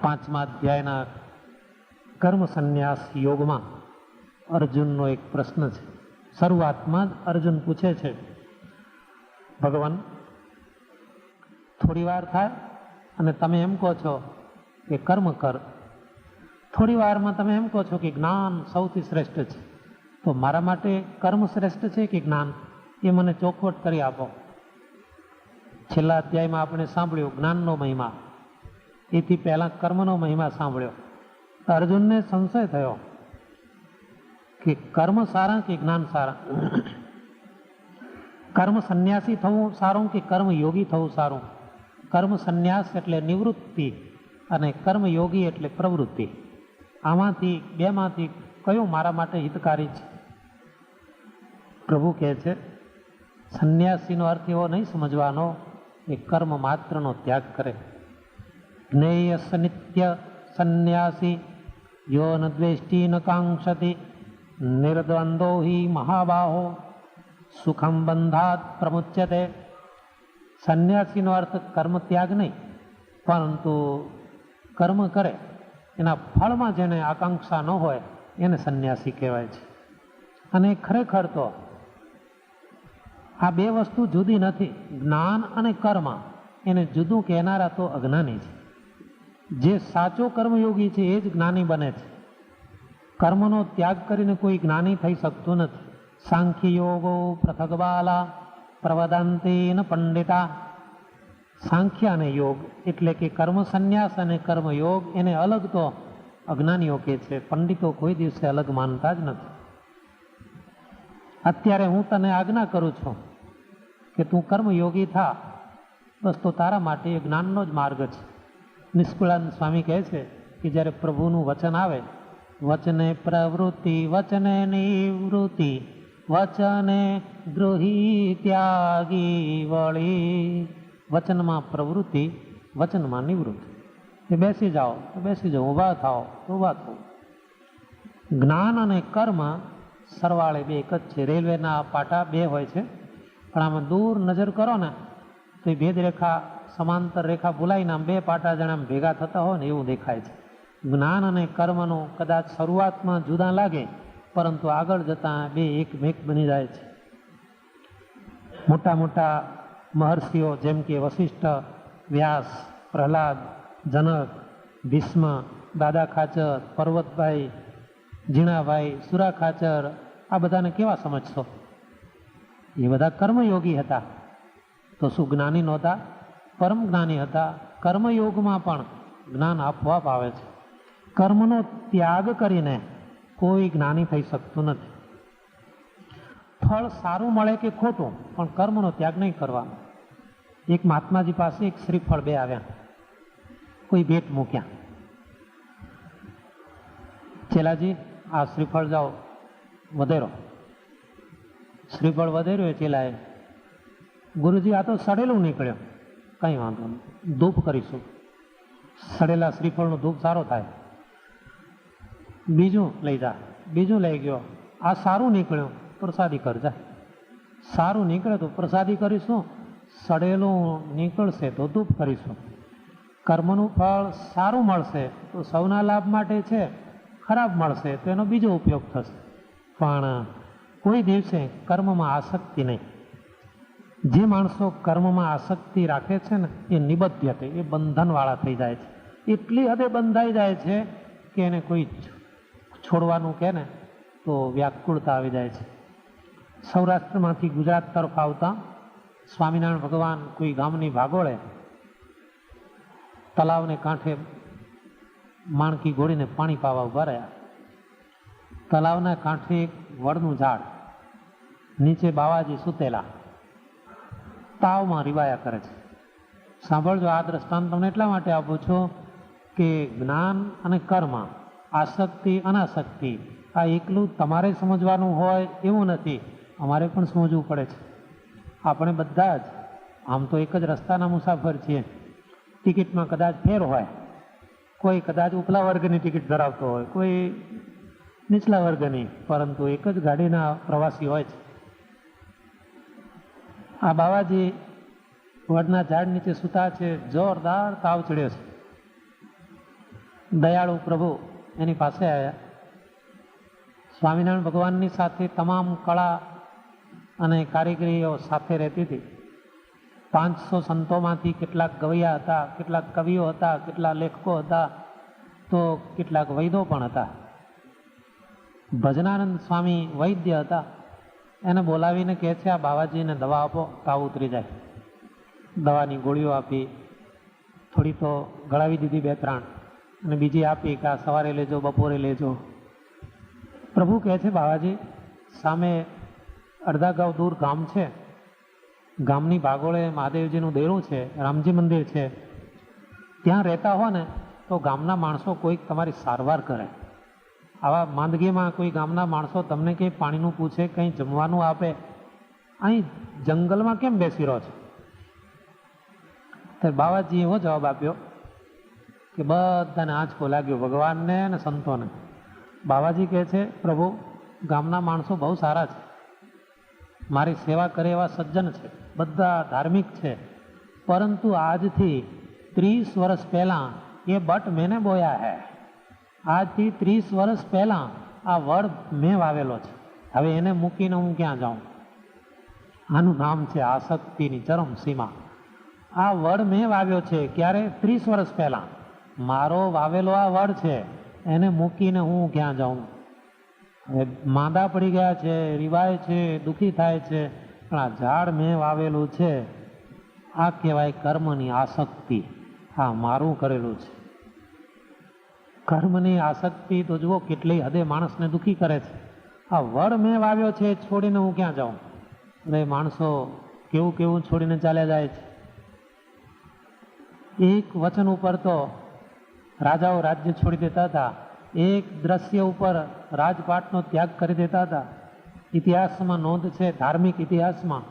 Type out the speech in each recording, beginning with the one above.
પાંચમા અધ્યાયના કર્મ સંન્યાસ યોગમાં અર્જુનનો એક પ્રશ્ન છે. શરૂઆતમાં જ અર્જુન પૂછે છે, ભગવાન થોડી વાર થાય અને તમે એમ કહો છો કે કર્મ કર, થોડી વારમાં તમે એમ કહો છો કે જ્ઞાન સૌથી શ્રેષ્ઠ છે, તો મારા માટે કર્મ શ્રેષ્ઠ છે કે જ્ઞાન, એ મને ચોખવટ કરી આપો. છેલ્લા અધ્યાયમાં આપણે સાંભળ્યું જ્ઞાનનો મહિમા, એથી પહેલા કર્મનો મહિમા સાંભળ્યો. અર્જુનને સંશય થયો કે કર્મ સારા કે જ્ઞાન સારા, કર્મ સંન્યાસી થવું સારું કે કર્મ યોગી થવું સારું. કર્મ સંન્યાસ એટલે નિવૃત્તિ અને કર્મ યોગી એટલે પ્રવૃત્તિ. આમાંથી બેમાંથી કયું મારા માટે હિતકારી છે? પ્રભુ કહે છે, સંન્યાસીનો અર્થ એવો નહીં સમજવાનો એ કર્મ માત્રનો ત્યાગ કરે. જ્ઞેય નિત્ય સંન્યાસી યો ન દ્વેષ્ટિ ન કાંક્ષતિ નિર્દ્વંદો હિ મહાબાહો સુખમ બંધાત પ્રમુચ્યતે. સંન્યાસીનો અર્થ કર્મ ત્યાગ નહીં, પરંતુ કર્મ કરે એના ફળમાં જેને આકાંક્ષા ન હોય એને સંન્યાસી કહેવાય છે. અને ખરેખર તો આ બે વસ્તુ જુદી નથી. જ્ઞાન અને કર્મ એને જુદું કહેનારા તો અજ્ઞાની છે. જે સાચો કર્મયોગી છે એ જ જ્ઞાની બને છે. કર્મનો ત્યાગ કરીને કોઈ જ્ઞાની થઈ શકતું નથી. સાંખ્ય યોગો પૃથક બાલા પ્રવદંતી ન પંડિતા. સાંખ્ય અને યોગ એટલે કે કર્મ સંન્યાસ અને કર્મયોગ એને અલગ તો અજ્ઞાનીઓ કહે છે, પંડિતો કોઈ દિવસે અલગ માનતા જ નથી. અત્યારે હું તને આજ્ઞા કરું છું કે તું કર્મયોગી થા, બસ તો તારા માટે એ જ્ઞાનનો જ માર્ગ છે. નિષ્કુળાનંદ સ્વામી કહે છે કે જ્યારે પ્રભુનું વચન આવે, વચને પ્રવૃત્તિ વચને નિવૃત્તિ વચને દ્રોહી ત્યાગી વળી. વચનમાં પ્રવૃત્તિ, વચનમાં નિવૃત્તિ. એ બેસી જાઓ તો બેસી જાઓ, ઊભા થાઓ તો ઊભા થાઓ. જ્ઞાન અને કર્મ સરવાળે બે એક જ છે. રેલવેના પાટા બે હોય છે, પણ આમાં દૂર નજર કરો ને તો એ ભેદ રેખા સમાંતર રેખા ભૂલાઈને આમ બે પાટા જણા ભેગા થતા હોય ને એવું દેખાય છે. જ્ઞાન અને કર્મનું કદાચ શરૂઆતમાં જુદા લાગે, પરંતુ આગળ જતાં બે એકમેક બની જાય છે. મોટા મોટા મહર્ષિઓ જેમ કે વશિષ્ઠ, વ્યાસ, પ્રહલાદ, જનક, ભીષ્મ, દાદા ખાચર, પર્વતભાઈ, જીણાભાઈ, સુરા ખાચર, આ બધાને કેવા સમજશો? એ બધા કર્મયોગી હતા. તો શું જ્ઞાની નહોતા? પરમ જ્ઞાની હતા. કર્મયોગમાં પણ જ્ઞાન આપોઆપ આવે છે. કર્મનો ત્યાગ કરીને કોઈ જ્ઞાની થઈ શકતું નથી. ફળ સારું મળે કે ખોટું, પણ કર્મનો ત્યાગ નહીં કરવાનો. એક મહાત્માજી પાસે એક શ્રીફળ બે આવ્યા, કોઈ ભેટ મૂક્યા. ચેલાજી આ શ્રીફળ જાઓ વધેરો. શ્રીફળ વધેર્યો એ ચેલાએ, ગુરુજી આ તો સડેલું નીકળ્યો. કંઈ વાંધો નહીં, ધૂપ કરીશું, સડેલા શ્રીફળનો ધૂપ સારો થાય. બીજું લઈ જા. બીજું લઈ ગયો, આ સારું નીકળ્યું, પ્રસાદી કરજા. સારું નીકળે તો પ્રસાદી કરીશું, સડેલું નીકળશે તો ધૂપ કરીશું. કર્મનું ફળ સારું મળશે તો સૌના લાભ માટે છે, ખરાબ મળશે તો એનો બીજો ઉપયોગ થશે. પણ કોઈ દિવસે કર્મમાં આસક્તિ નહીં. જે માણસો કર્મમાં આસક્તિ રાખે છે ને એ નિબદ્ધતે, એ બંધનવાળા થઈ જાય છે. એટલી હદે બંધાઈ જાય છે કે એને કોઈ છોડવાનું કહે ને તો વ્યાકુળતા આવી જાય છે. સૌરાષ્ટ્રમાંથી ગુજરાત તરફ આવતા સ્વામિનારાયણ ભગવાન કોઈ ગામની ભાગોળે તલાવને કાંઠે માણકી ઘોડીને પાણી પાવા ઉભા રહ્યા. તલાવના કાંઠે એક વડનું ઝાડ, નીચે બાવાજી સૂતેલા તાવમાં રીવાયા કરે છે. સાંભળજો, આ દ્રષ્ટાંત તમને એટલા માટે આપું છું કે જ્ઞાન અને કર્મ, આસક્તિ અનાસક્તિ આ એકલું તમારે સમજવાનું હોય એવું નથી, અમારે પણ સમજવું પડે છે. આપણે બધા જ આમ તો એક જ રસ્તાના મુસાફર છીએ. ટિકિટમાં કદાચ ફેર હોય, કોઈ કદાચ ઉપલા વર્ગની ટિકિટ ધરાવતો હોય, કોઈ નીચલા વર્ગની, પરંતુ એક જ ગાડીના પ્રવાસી હોય છે. આ બાવાજી વડના ઝાડ નીચે સૂતા છે, જોરદાર તાવ ચડ્યો છે. દયાળુ પ્રભુ એની પાસે આવ્યા. સ્વામિનારાયણ ભગવાનની સાથે તમામ કળા અને કારીગરીઓ સાથે રહેતી હતી. 500 સંતોમાંથી કેટલાક ગવૈયા હતા, કેટલાક કવિઓ હતા, કેટલાક લેખકો હતા, તો કેટલાક વૈદો પણ હતા. ભજનાનંદ સ્વામી વૈદ્ય હતા. એને બોલાવીને કહે છે, આ બાવાજીને દવા આપો, તાવ ઉતરી જાય. દવાની ગોળીઓ આપી, થોડી તો ગળાવી દીધી 2-3, અને બીજી આપી કે આ સવારે લેજો, બપોરે લેજો. પ્રભુ કહે છે, બાવાજી સામે અડધા ગાંવ દૂર ગામ છે, ગામની ભાગોળે મહાદેવજીનું દેરું છે, રામજી મંદિર છે. ત્યાં રહેતા હો ને તો ગામના માણસો કોઈક તમારી સારવાર કરે. આવા માંદગીમાં કોઈ ગામના માણસો તમને કંઈ પાણીનું પૂછે, કંઈ જમવાનું આપે, અહીં જંગલમાં કેમ બેસી રહો છો? તો બાવાજીએ એવો જવાબ આપ્યો કે બધાને આંચકો લાગ્યો, ભગવાનને અને સંતોને. બાવાજી કહે છે, પ્રભુ ગામના માણસો બહુ સારા છે, મારી સેવા કરે એવા સજ્જન છે, બધા ધાર્મિક છે, પરંતુ આજથી 30 વર્ષ પહેલાં એ બટ મેને બોયા હૈ. આજથી 30 વર્ષ પહેલાં આ વડ મેં વાવેલો છે. હવે એને મૂકીને હું ક્યાં જાઉં? આનું નામ છે આસક્તિની ચરમ સીમા. આ વડ મેં વાવ્યો છે, ક્યારે? 30 વર્ષ પહેલાં. મારો વાવેલો આ વડ છે, એને મૂકીને હું ક્યાં જાઉં? હવે માંદા પડી ગયા છે, રીવાય છે, દુઃખી થાય છે, પણ આ ઝાડ મેં વાવેલું છે, આ કહેવાય કર્મની આસક્તિ. હા, મારું કરેલું છે. કર્મની આસક્તિ તો જુઓ કેટલી હદે માણસને દુઃખી કરે છે. આ વડ મેં વાવ્યો છે છોડીને હું ક્યાં જાઉં? એટલે માણસો કેવું કેવું છોડીને ચાલ્યા જાય છે. એક વચન ઉપર તો રાજાઓ રાજ્ય છોડી દેતા હતા, એક દ્રશ્ય ઉપર રાજપાટનો ત્યાગ કરી દેતા હતા. ઇતિહાસમાં નોંધ છે, ધાર્મિક ઇતિહાસમાં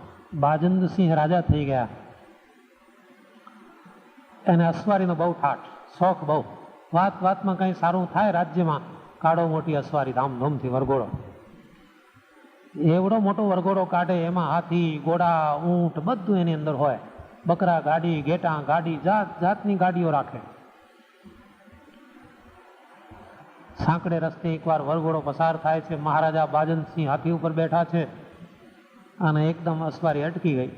બાજંદસિંહ રાજા થઈ ગયા. એને અસવારીનો બહુ ઠાઠ, શોખ બહુ. વાત વાતમાં કંઈ સારું થાય રાજ્યમાં, કાળો મોટી અસવારી ધામધૂમથી વરઘોડો. એવડો મોટો વરઘોડો કાઢે, એમાં હાથી, ઘોડા, ઊંટ બધું એની અંદર હોય. બકરા ગાડી, ઘેટા ગાડી, જાત જાતની ગાડીઓ રાખે. સાંકડે રસ્તે એકવાર વરઘોડો પસાર થાય છે, મહારાજા બાજનસિંહ હાથી ઉપર બેઠા છે, અને એકદમ અસવારી અટકી ગઈ.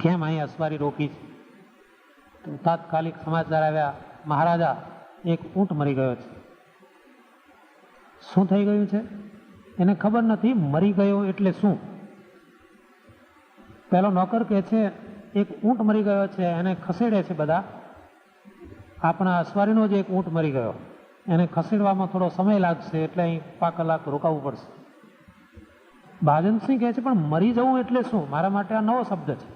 કેમ અહીં અસવારી રોકી છે? તો તાત્કાલિક સમાચાર આવ્યા, મહારાજા એક ઊંટ મરી ગયો છે. શું થઈ ગયું છે એને ખબર નથી, મરી ગયો એટલે શું? પેલો નોકર કહે છે, એક ઊંટ મરી ગયો છે, એને ખસેડે છે બધા. આપણા અસવારીનો જ એક ઊંટ મરી ગયો, એને ખસેડવામાં થોડો સમય લાગશે, એટલે અહીં 5 કલાક રોકાવું પડશે. બાજનસિંહ કહે છે, પણ મરી જવું એટલે શું? મારા માટે આ નવો શબ્દ છે.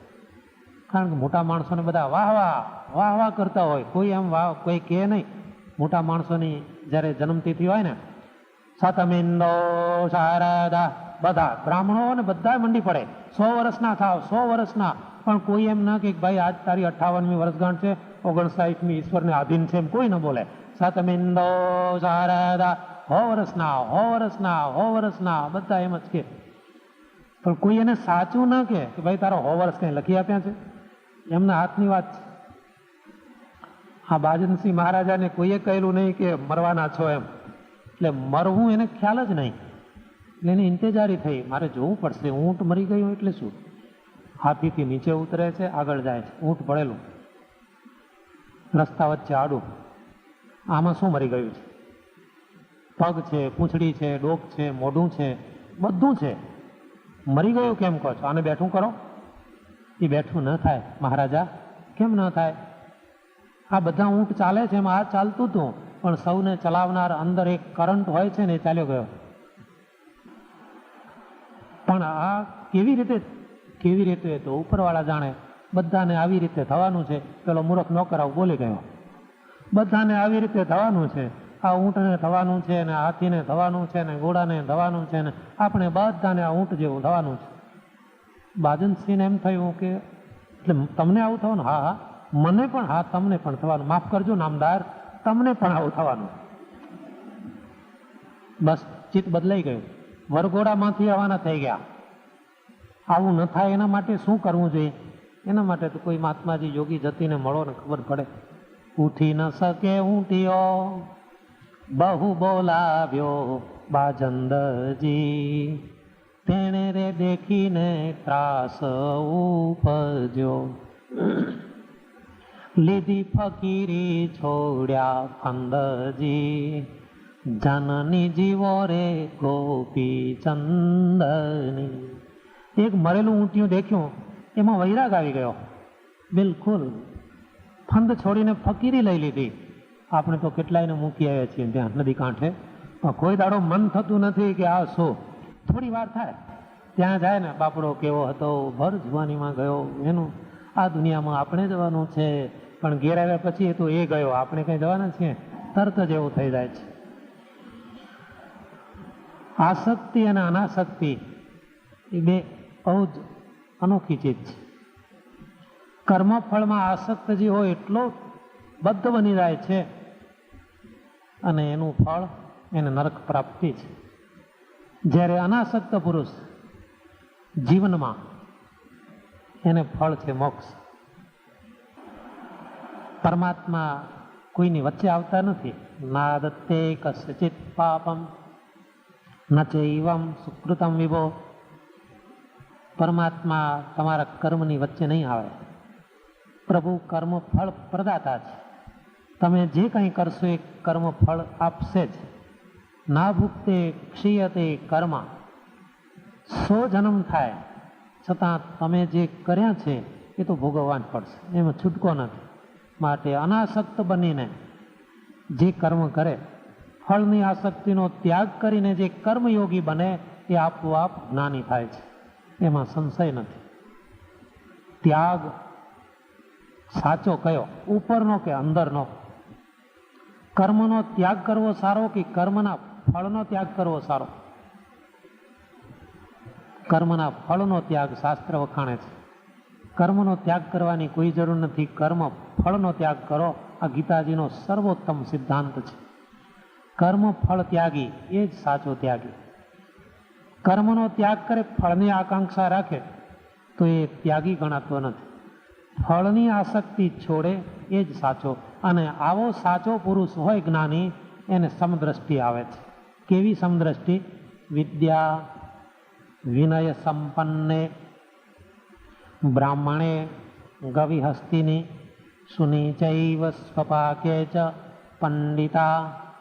કારણ કે મોટા માણસોને બધા વાહ વાહ વાહ વાહ કરતા હોય, કોઈ એમ વાહ કોઈ કહે નહીં. મોટા માણસોની જ્યારે જન્મતિથિ હોય ને, સાતમિંદો શારદા, બધા બ્રાહ્મણો ને બધા મંડી પડે, 100 વર્ષના થાવ, 100 વર્ષના. પણ કોઈ એમ ના કે ભાઈ આજ તારી 58મી વર્ષગાંઠ છે, 59મી ઈશ્વરને આધીન છે, એમ કોઈ ન બોલે. સાતમિંદો શારદા, 100 વર્ષના, 100 વર્ષના, 100 વર્ષના, બધા એમ જ કે. પણ કોઈ એને સાચું ના કે ભાઈ તારો 100 વર્ષ કંઈ લખી આપ્યા છે, એમના હાથની વાત છે. આ બાજનસિંહ મહારાજાને કોઈએ કહેલું નહીં કે મરવાના છો એમ, એટલે મરવું એને ખ્યાલ જ નહીં. એટલે એની ઇંતજારી થઈ, મારે જોવું પડશે, ઊંટ મરી ગયું એટલે શું? હાથીથી નીચે ઉતરે છે, આગળ જાય છે, ઊંટ પડેલું રસ્તા વચ્ચે આડું. આમાં શું મરી ગયું છે? પગ છે, પૂંછડી છે, ડોક છે, મોઢું છે, બધું છે. મરી ગયું કેમ કહો છો? આને બેઠું કરો. એ બેઠું ન થાય મહારાજા. કેમ ન થાય? આ બધા ઊંટ ચાલે છે, એમાં આ ચાલતું હતું, પણ સૌને ચલાવનાર અંદર એક કરંટ હોય છે ને, એ ચાલ્યો ગયો. પણ આ કેવી રીતે તો ઉપરવાળા જાણે. બધાને આવી રીતે થવાનું છે. પેલો મૂર્ખ નોકરાવ બોલી ગયો, બધાને આવી રીતે થવાનું છે. આ ઊંટને થવાનું છે, ને હાથીને થવાનું છે, ને ઘોડાને થવાનું છે, ને આપણે બધાને આ ઊંટ જેવું થવાનું છે. બાજનસિંહને એમ થયું કે એટલે તમને આવું થવાનું? હા હા, મને પણ. હા, તમને પણ થવાનું. માફ કરજો નામદાર, તમને પણ આવું થવાનું. બસ ચિત્ત બદલાઈ ગયું, વરઘોડામાંથી રવાના થઈ ગયા. આવું ન થાય એના માટે શું કરવું જોઈએ? એના માટે તો કોઈ મહાત્માજી યોગી જતીને મળો ને ખબર પડે. ઉઠી ન શકે ઊંટિયો, બહુ બોલાવ્યો બાજંદરજી, તેણે રે દેખીને ત્રાસ ઉપજ્યો, લીધી ફકીરી છોડ્યા ફંદજી, જનની જીવો રે ગોપી ચંદની. એક મરેલું ઊંટિયું દેખ્યું, એમાં વૈરાગ આવી ગયો, બિલકુલ ફંદ છોડીને ફકીરી લઈ લીધી. આપણે તો કેટલાયને મૂકી આવ્યા છીએ ત્યાં નદી કાંઠે, કોઈ દાડો મન થતું નથી કે આ શું. થોડી વાર થાય ત્યાં જાય ને, બાપડો કેવો હતો, ભર જુવાનીમાં ગયો, એનું આ દુનિયામાં આપણે જવાનું છે, પણ ઘેર આવ્યા પછી એ તો એ ગયો, આપણે કઈ જવાના છીએ, તરત જ એવું થઈ જાય છે. આસક્તિ અને અનાસક્તિ એ બે બહુ જ અનોખી ચીજ છે. કર્મફળમાં આસક્ત જે હોય એટલો બદ્ધ બની જાય છે અને એનું ફળ એને નરક પ્રાપ્તિ છે. જ્યારે અનાસક્ત પુરુષ જીવનમાં એને ફળ છે મોક્ષ. પરમાત્મા કોઈની વચ્ચે આવતા નથી. નાદત્તે કસ્યચિત પાપમ ન ચૈવમ સુકૃતમ વિભો. પરમાત્મા તમારા કર્મની વચ્ચે નહીં આવે. પ્રભુ કર્મ ફળ પ્રદાતા છે. તમે જે કંઈ કરશો એ કર્મ ફળ આપશે જ. ના ભૂખતે ક્ષીયતે કર્મ. 100 જન્મ થાય છતાં તમે જે કર્યા છે એ તો ભોગવવા જ પડશે, એમાં છૂટકો નથી. માટે અનાસક્ત બનીને જે કર્મ કરે, ફળની આસક્તિનો ત્યાગ કરીને જે કર્મયોગી બને એ આપોઆપ જ્ઞાની થાય છે, એમાં સંશય નથી. ત્યાગ સાચો કયો, ઉપરનો કે અંદરનો? કર્મનો ત્યાગ કરવો સારો કે કર્મના ફળનો ત્યાગ કરવો સારો? કર્મના ફળનો ત્યાગ શાસ્ત્ર વખાણે છે. કર્મનો ત્યાગ કરવાની કોઈ જરૂર નથી, કર્મ ફળનો ત્યાગ કરો. આ ગીતાજીનો સર્વોત્તમ સિદ્ધાંત છે. કર્મ ફળ ત્યાગી એ જ સાચો ત્યાગી. કર્મનો ત્યાગ કરે, ફળની આકાંક્ષા રાખે તો એ ત્યાગી ગણાતો નથી. ફળની આસક્તિ છોડે એ જ સાચો. અને આવો સાચો પુરુષ હોય જ્ઞાની, એને સમદ્રષ્ટિ આવે છે. કેવી સમદ્રષ્ટિ? વિદ્યા વિનય સંપન્ને બ્રાહ્મણે ગવિહસ્તિની સુનીચૈવ સ્વપાકે ચ પંડિતા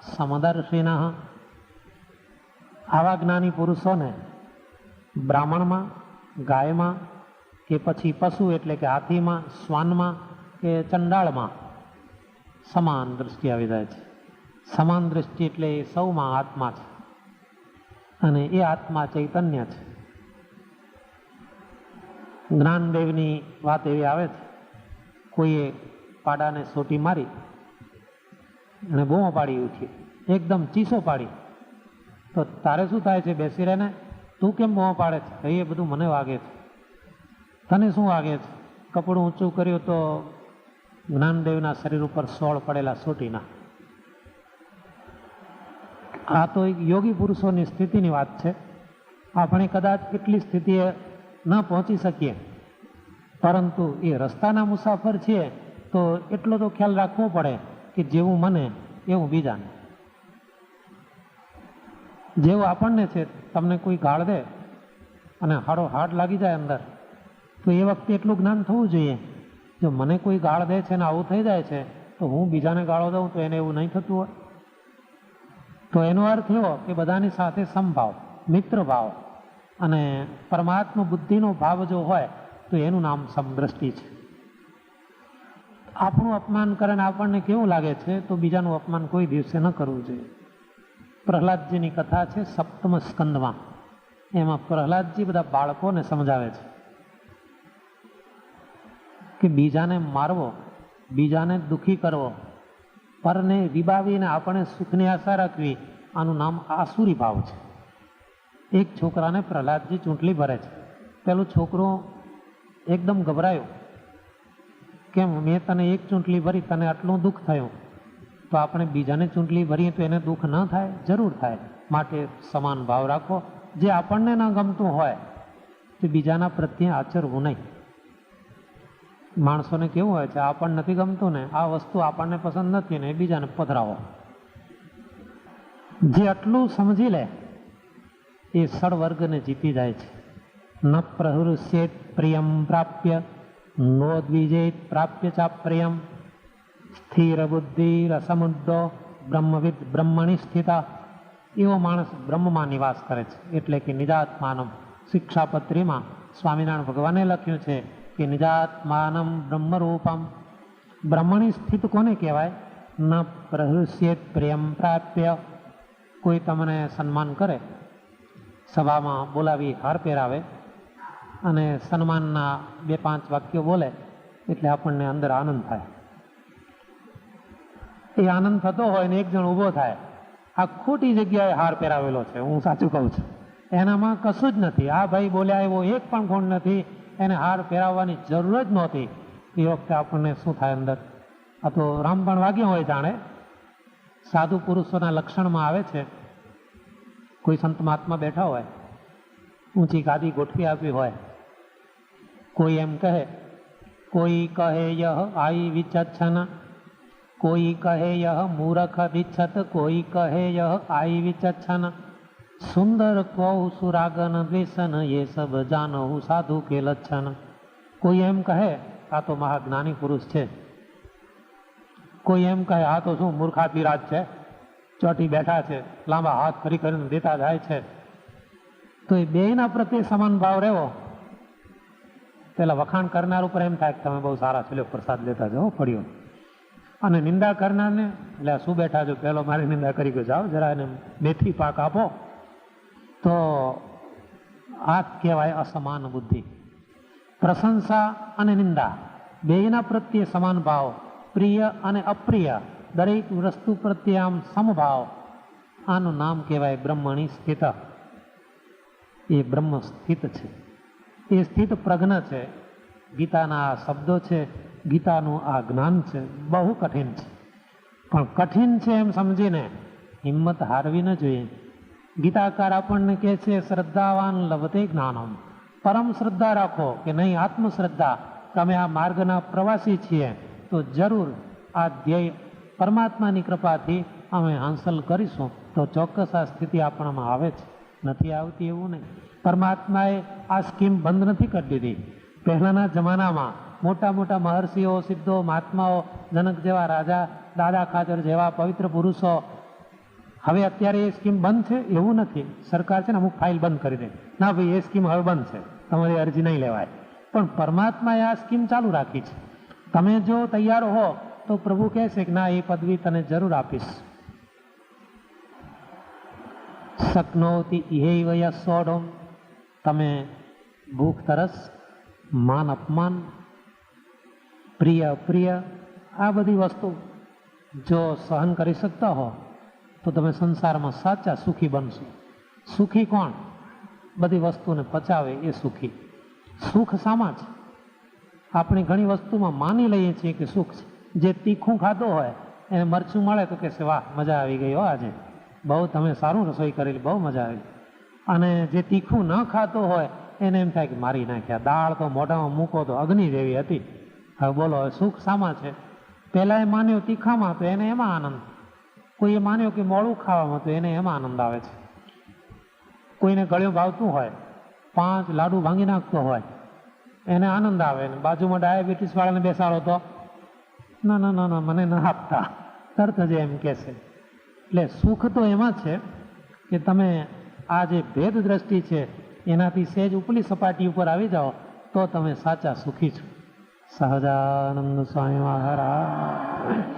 સમદર્શિનઃ. આવા જ્ઞાની પુરુષોને બ્રાહ્મણમાં, ગાયમાં કે પછી પશુ એટલે કે હાથીમાં, શ્વાનમાં કે ચંડાળમાં સમાન દૃષ્ટિ આવી જાય છે. સમાન દૃષ્ટિ એટલે એ સૌમાં આત્મા છે અને એ આત્મા ચૈતન્ય છે. જ્ઞાનદેવની વાત એવી આવે છે, કોઈએ પાડાને સોટી મારી અને બૂમો પાડી ઉઠી, એકદમ ચીસો પાડી. તો તારે શું થાય છે? બેસી રહે ને, તું કેમ બૂમો પાડે છે? એ બધું મને વાગે છે. તને શું વાગે છે? કપડું ઊંચું કર્યું તો જ્ઞાનદેવના શરીર ઉપર 16 પડેલા સોટીના. આ તો એક યોગી પુરુષોની સ્થિતિની વાત છે. આપણે કદાચ એટલી સ્થિતિએ ન પહોંચી શકીએ, પરંતુ એ રસ્તાના મુસાફર છીએ તો એટલો તો ખ્યાલ રાખવો પડે કે જેવું મને એવું બીજાને. જેવું આપણને છે, તમને કોઈ ગાળ દે અને હાડો હાડ લાગી જાય અંદર, તો એ વખતે એટલું જ્ઞાન થવું જોઈએ, જો મને કોઈ ગાળ દે છે ને આવું થઈ જાય છે તો હું બીજાને ગાળો દઉં તો એને એવું નહીં થતું હોય. તો એનો અર્થ એવો કે બધાની સાથે સમભાવ, મિત્ર ભાવ અને પરમાત્મા બુદ્ધિનો ભાવ જો હોય તો એનું નામ સમદ્રષ્ટિ છે. આપણું અપમાન કરે ને આપણને કેવું લાગે છે, તો બીજાનું અપમાન કોઈ દિવસે ન કરવું જોઈએ. પ્રહલાદજીની કથા છે 7મ સ્કંદમાં. એમાં પ્રહલાદજી બધા બાળકોને સમજાવે છે કે બીજાને મારવો, બીજાને દુઃખી કરવો, પરને રીબાવીને આપણે સુખની આશા રાખવી, આનું નામ આસુરી ભાવ છે. એક છોકરાને પ્રહલાદજી ચૂંટલી ભરે છે. પેલું છોકરું એકદમ ગભરાયું, કેમ? મેં તને એક ચૂંટલી ભરી, તને આટલું દુઃખ થયું, તો આપણે બીજાને ચૂંટલી ભરીએ તો એને દુઃખ ન થાય? જરૂર થાય. માટે સમાન ભાવ રાખો. જે આપણને ન ગમતું હોય તે બીજાના પ્રત્યે આચરવું નહીં. માણસોને કેવું હોય છે, આપણને નથી ગમતું ને, આ વસ્તુ આપણને પસંદ નથી ને એ બીજાને પધરાવો. જે આટલું સમજી લે એ સળવર્ગને જીતી જાય છે. ન પ્રહૃષ્યેત પ્રિયમ પ્રાપ્ય નો દ્વિજેત પ્રાપ્ય ચા પ્રિયમ સ્થિર બુદ્ધિ રસમુદ્દો બ્રહ્મવિદ બ્રહ્મણી સ્થિતા. એવો માણસ બ્રહ્મમાં નિવાસ કરે છે. એટલે કે નિજાત્માનમ શિક્ષાપત્રીમાં સ્વામિનારાયણ ભગવાને લખ્યું છે કે નિજાત્માનમ બ્રહ્મરૂપમ. બ્રહ્મણી સ્થિત કોને કહેવાય? ન પ્રહૃષ્યેત પ્રિયમ પ્રાપ્ય. કોઈ તમને સન્માન કરે, સભામાં બોલાવી હાર પહેરાવે અને સન્માનના 2-5 વાક્યો બોલે એટલે આપણને અંદર આનંદ થાય. એ આનંદ થતો હોય ને એક જણ ઊભો થાય, આ ખોટી જગ્યાએ હાર પહેરાવેલો છે, હું સાચું કહું છું, એનામાં કશું જ નથી, આ ભાઈ બોલ્યા એવો એક પણ ગુણ નથી, એને હાર પહેરાવવાની જરૂર જ નહોતી. એ વખતે આપણને શું થાય અંદર? આ તો રામબાણ વાગ્યો હોય જાણે. સાધુ પુરુષોના લક્ષણમાં આવે છે, કોઈ સંત મહાત્મા બેઠા હોય, ઊંચી ગાદી ગોઠવી આપી હોય, કોઈ એમ કહે, કોઈ કહે યહ આઈ વિચક્ષણ, કોઈ કહે યહ મૂરખ દિચ્છત, કોઈ કહે યહ આઈ વિચક્ષણ, સુંદર કૌ સુરાગન દ્વેષન, એ સબ જાનહુ સાધુ કે લક્ષણ. કોઈ એમ કહે આ તો મહાજ્ઞાની પુરુષ છે, કોઈ એમ કહે આ તો શું મૂર્ખાતિરાજ છે, ચોટી બેઠા છે, લાંબા હાથ ફરી કરીને દેતા જાય છે. તો એ બેયના પ્રત્યે સમાન ભાવ રહેવો. પેલા વખાણ કરનાર ઉપર એમ થાય કે તમે બહુ સારા છો, પ્રસાદ લેતા જાઓ ફળ્યો. અને નિંદા કરનારને એટલે શું બેઠા છો, પેલો મારી નિંદા કરી ગયો, જાઓ જરા એને મેથી પાક આપો. તો આ કહેવાય અસમાન બુદ્ધિ. પ્રશંસા અને નિંદા બેયના પ્રત્યે સમાન ભાવ, પ્રિય અને અપ્રિય દરેક વસ્તુ પ્રત્યે આમ સમભાવ, આનું નામ કહેવાય બ્રહ્મણી સ્થિત. એ બ્રહ્મ સ્થિત છે, એ સ્થિત પ્રજ્ઞ છે. ગીતાના આ શબ્દો છે, ગીતાનું આ જ્ઞાન છે, બહુ કઠિન છે, પણ કઠિન છે એમ સમજીને હિંમત હારવી ન જોઈએ. ગીતાકાર આપણને કહે છે શ્રદ્ધાવાન લભતે જ્ઞાનમ. પરમ શ્રદ્ધા રાખો કે નહીં, આત્મશ્રદ્ધા કે અમે આ માર્ગના પ્રવાસી છીએ તો જરૂર આ ધ્યેય પરમાત્માની કૃપાથી અમે હાંસલ કરીશું. તો ચોક્કસ આ સ્થિતિ આપણામાં આવે છે, નથી આવતી એવું નહીં. પરમાત્માએ આ સ્કીમ બંધ નથી કરી દીધી. પહેલાંના જમાનામાં મોટા મોટા મહર્ષિઓ, સિદ્ધો, મહાત્માઓ, જનક જેવા રાજા, દાદા ખાચર જેવા પવિત્ર પુરુષો, હવે અત્યારે એ સ્કીમ બંધ છે એવું નથી. સરકાર છે ને અમુક ફાઇલ બંધ કરી દે, ના ભાઈ એ સ્કીમ હવે બંધ છે, તમારી અરજી નહીં લેવાય. પણ પરમાત્માએ આ સ્કીમ ચાલુ રાખી છે. તમે જો તૈયાર હો તો પ્રભુ કહે છે કે ના, એ પદવી તને જરૂર આપીશ. શક્નોતિ ઇહૈવ યસોઢમ. તમે ભૂખ તરસ, માન અપમાન, પ્રિય અપ્રિય, આ બધી વસ્તુ જો સહન કરી શકતા હો તો તમે સંસારમાં સાચા સુખી બનશો. સુખી કોણ? બધી વસ્તુને પચાવે એ સુખી. સુખ શામાં છે? આપણે ઘણી વસ્તુમાં માની લઈએ છીએ કે સુખ છે. જે તીખું ખાધો હોય એને મરચું મળે તો કહેશે વાહ મજા આવી ગઈ હો, આજે બહુ તમે સારું રસોઈ કરેલી, બહુ મજા આવી. અને જે તીખું ન ખાતો હોય એને એમ થાય કે મારી નાખ્યા, દાળ તો મોઢામાં મૂકો તો અગ્નિ જેવી હતી. હવે બોલો હવે સુખ શામાં છે? પહેલાં એ માન્યો તીખામાં તો એને એમાં આનંદ, કોઈએ માન્યો કે મોડું ખાવામાં તો એને એમાં આનંદ આવે છે. કોઈને ગળ્યું ભાવતું હોય, 5 લાડુ ભાંગી નાખતો હોય એને આનંદ આવે, ને બાજુમાં ડાયાબિટીસ વાળાને બેસાડો તો ના ના ના ના મને ન આપતા, તરત જ એમ કહેશે. એટલે સુખ તો એમાં છે કે તમે આ જે ભેદ દ્રષ્ટિ છે એનાથી સહેજ ઉપલી સપાટી ઉપર આવી જાઓ તો તમે સાચા સુખી છો. સહજાનંદ સ્વામી મહારાજ.